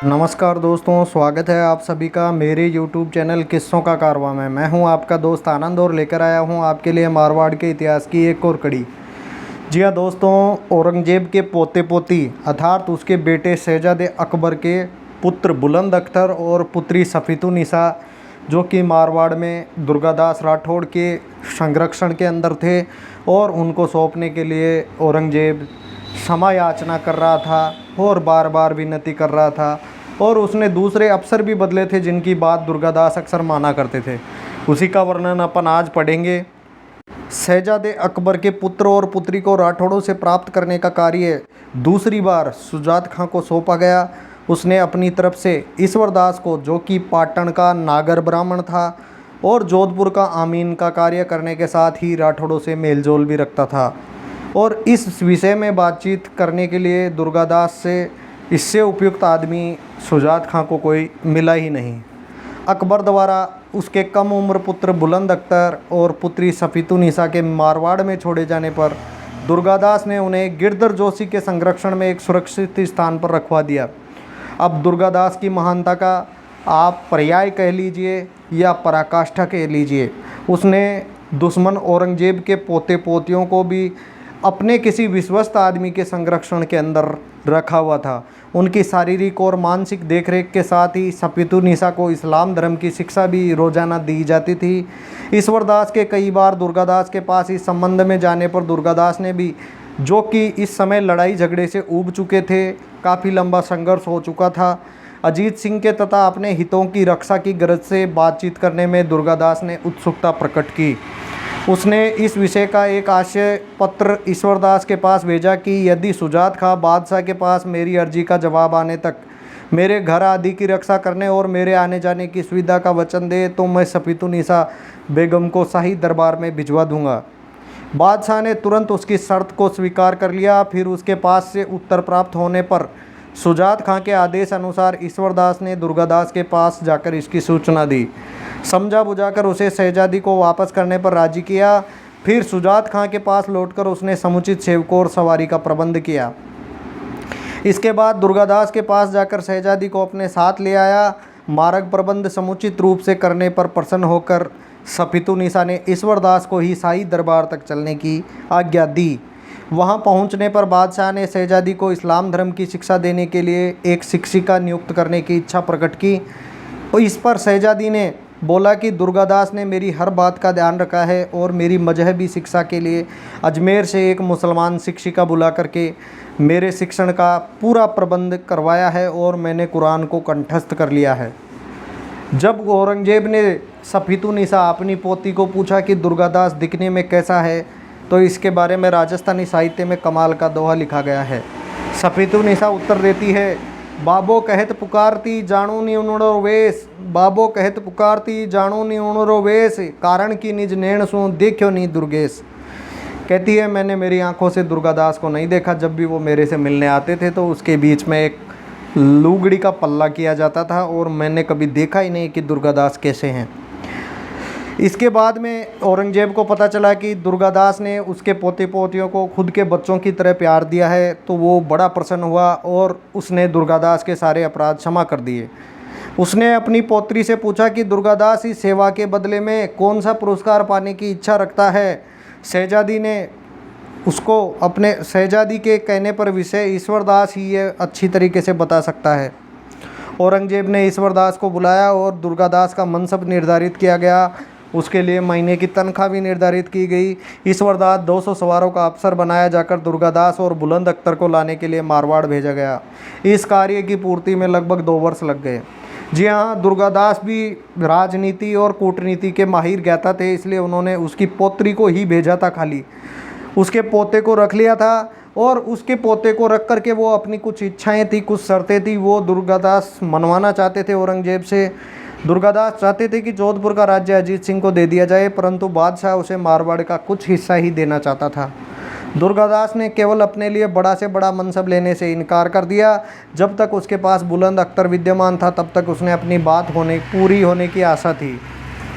नमस्कार दोस्तों, स्वागत है आप सभी का मेरे YouTube चैनल किस्सों का कारवां में। मैं हूं आपका दोस्त आनंद और लेकर आया हूं आपके लिए मारवाड़ के इतिहास की एक और कड़ी। जी हाँ दोस्तों, औरंगजेब के पोते पोती अर्थात उसके बेटे शहजादे अकबर के पुत्र बुलंद अख्तर और पुत्री सफ़ीतुन्निसा, जो कि मारवाड़ में दुर्गादास राठौड़ के संरक्षण के अंदर थे और उनको सौंपने के लिए औरंगजेब क्षमा याचना कर रहा था और बार बार विनती कर रहा था। और उसने दूसरे अफसर भी बदले थे जिनकी बात दुर्गादास अक्सर माना करते थे। उसी का वर्णन अपन आज पढ़ेंगे। शहजादे अकबर के पुत्र और पुत्री को राठौड़ों से प्राप्त करने का कार्य दूसरी बार शुजात खां को सौंपा गया। उसने अपनी तरफ से ईश्वरदास को, जो कि पाटन का नागर ब्राह्मण था और जोधपुर का आमीन का कार्य करने के साथ ही राठौड़ों से मेलजोल भी रखता था, और इस विषय में बातचीत करने के लिए दुर्गादास से इससे उपयुक्त आदमी शुजात खां को कोई मिला ही नहीं। अकबर द्वारा उसके कम उम्र पुत्र बुलंद अख्तर और पुत्री सफ़ीतुन्निसा के मारवाड़ में छोड़े जाने पर दुर्गादास ने उन्हें गिरधर जोशी के संरक्षण में एक सुरक्षित स्थान पर रखवा दिया। अब दुर्गादास की महानता का आप पर्याय कह लीजिए या पराकाष्ठा कह लीजिए, उसने दुश्मन औरंगजेब के पोते पोतियों को भी अपने किसी विश्वस्त आदमी के संरक्षण के अंदर रखा हुआ था। उनकी शारीरिक और मानसिक देखरेख के साथ ही सफ़ीतुन्निसा को इस्लाम धर्म की शिक्षा भी रोजाना दी जाती थी। ईश्वरदास के कई बार दुर्गादास के पास इस संबंध में जाने पर दुर्गादास ने भी, जो कि इस समय लड़ाई झगड़े से ऊब चुके थे, काफ़ी लंबा संघर्ष हो चुका था, अजीत सिंह के तथा अपने हितों की रक्षा की गरज से बातचीत करने में दुर्गादास ने उत्सुकता प्रकट की। उसने इस विषय का एक आशय पत्र ईश्वरदास के पास भेजा कि यदि शुजात खां बादशाह के पास मेरी अर्जी का जवाब आने तक मेरे घर आदि की रक्षा करने और मेरे आने जाने की सुविधा का वचन दे तो मैं सफ़ीतुन्निसा बेगम को शाही दरबार में भिजवा दूंगा। बादशाह ने तुरंत उसकी शर्त को स्वीकार कर लिया। फिर उसके पास से उत्तर प्राप्त होने पर शुजात खां के आदेश अनुसार ईश्वरदास ने दुर्गादास के पास जाकर इसकी सूचना दी। समझा बुझाकर उसे शहजादी को वापस करने पर राजी किया। फिर शुजात खां के पास लौटकर उसने समुचित सेवकों और सवारी का प्रबंध किया। इसके बाद दुर्गादास के पास जाकर शहजादी को अपने साथ ले आया। मार्ग प्रबंध समुचित रूप से करने पर प्रसन्न होकर सफ़ीतुन्निसा ने ईश्वरदास को ही शाही दरबार तक चलने की आज्ञा दी। वहां पहुंचने पर बादशाह ने शहजादी को इस्लाम धर्म की शिक्षा देने के लिए एक शिक्षिका नियुक्त करने की इच्छा प्रकट की। और इस पर शहजादी ने बोला कि दुर्गादास ने मेरी हर बात का ध्यान रखा है और मेरी मजहबी शिक्षा के लिए अजमेर से एक मुसलमान शिक्षिका बुला करके मेरे शिक्षण का पूरा प्रबंध करवाया है और मैंने कुरान को कंठस्थ कर लिया है। जब औरंगजेब ने सफ़ीतुन्निसा अपनी पोती को पूछा कि दुर्गादास दिखने में कैसा है, तो इसके बारे में राजस्थानी साहित्य में कमाल का दोहा लिखा गया है। सफ़ीतुन्निसा उत्तर देती है, बाबो कहत पुकारती जाणू नी उनड़ो वेश, बाबो कहत पुकारती जाणू नी उनड़ो वेश, कारण की निज नैण सु देखो नी दुर्गेश। कहती है, मैंने मेरी आंखों से दुर्गादास को नहीं देखा। जब भी वो मेरे से मिलने आते थे तो उसके बीच में एक लुगड़ी का पल्ला किया जाता था और मैंने कभी देखा ही नहीं कि दुर्गादास कैसे हैं। इसके बाद में औरंगजेब को पता चला कि दुर्गादास ने उसके पोते पोतियों को खुद के बच्चों की तरह प्यार दिया है, तो वो बड़ा प्रसन्न हुआ और उसने दुर्गादास के सारे अपराध क्षमा कर दिए। उसने अपनी पौत्री से पूछा कि दुर्गादास इस सेवा के बदले में कौन सा पुरस्कार पाने की इच्छा रखता है। शहजादी ने उसको अपने शहजादी के कहने पर विषय ईश्वरदास ही ये अच्छी तरीके से बता सकता है। औरंगजेब ने ईश्वरदास को बुलाया और दुर्गादास का मनसब निर्धारित किया गया। उसके लिए महीने की तनख्वाह भी निर्धारित की गई। ईश्वरदास 200 सवारों का अफसर बनाया जाकर दुर्गादास और बुलंद अख्तर को लाने के लिए मारवाड़ भेजा गया। इस कार्य की पूर्ति में लगभग 2 वर्ष लग गए। जी हाँ, दुर्गादास भी राजनीति और कूटनीति के माहिर ज्ञाता थे, इसलिए उन्होंने उसकी पौत्री को ही भेजा था। खाली उसके पोते को रख लिया था और उसके पोते को रख करके वो अपनी कुछ इच्छाएं थी, कुछ शर्तें थी, वो दुर्गादास मनवाना चाहते थे औरंगजेब से। दुर्गादास चाहते थे कि जोधपुर का राज्य अजीत सिंह को दे दिया जाए, परंतु बादशाह उसे मारवाड़ का कुछ हिस्सा ही देना चाहता था। दुर्गादास ने केवल अपने लिए बड़ा से बड़ा मनसब लेने से इनकार कर दिया। जब तक उसके पास बुलंद अख्तर विद्यमान था तब तक उसने अपनी बात पूरी होने की आशा थी।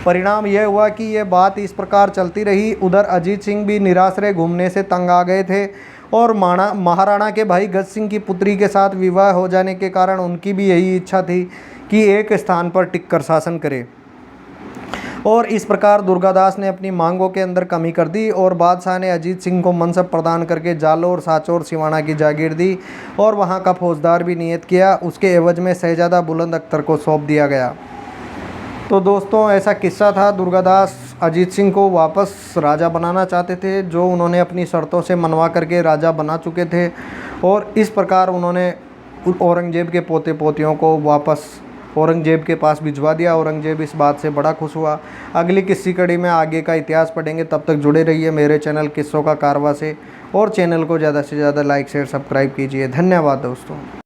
परिणाम यह हुआ कि यह बात इस प्रकार चलती रही। उधर अजीत सिंह भी निराश्रय घूमने से तंग आ गए थे और महाराणा के भाई गज सिंह की पुत्री के साथ विवाह हो जाने के कारण उनकी भी यही इच्छा थी कि एक स्थान पर टिककर शासन करे। और इस प्रकार दुर्गादास ने अपनी मांगों के अंदर कमी कर दी और बादशाह ने अजीत सिंह को मनसब प्रदान करके जालोर, साचौर, सिवाना की जागीर दी और वहां का फौजदार भी नियत किया। उसके एवज में शहजादा बुलंद अख्तर को सौंप दिया गया। तो दोस्तों ऐसा किस्सा था। दुर्गादास अजीत सिंह को वापस राजा बनाना चाहते थे, जो उन्होंने अपनी शर्तों से मनवा करके राजा बना चुके थे। और इस प्रकार उन्होंने औरंगजेब के पोते पोतियों को वापस औरंगजेब के पास भिजवा दिया। औरंगजेब इस बात से बड़ा खुश हुआ। अगली किस्सी कड़ी में आगे का इतिहास पढ़ेंगे, तब तक जुड़े रहिए मेरे चैनल किस्सों का कारवा से और चैनल को ज़्यादा से ज़्यादा लाइक शेयर सब्सक्राइब कीजिए। धन्यवाद दोस्तों।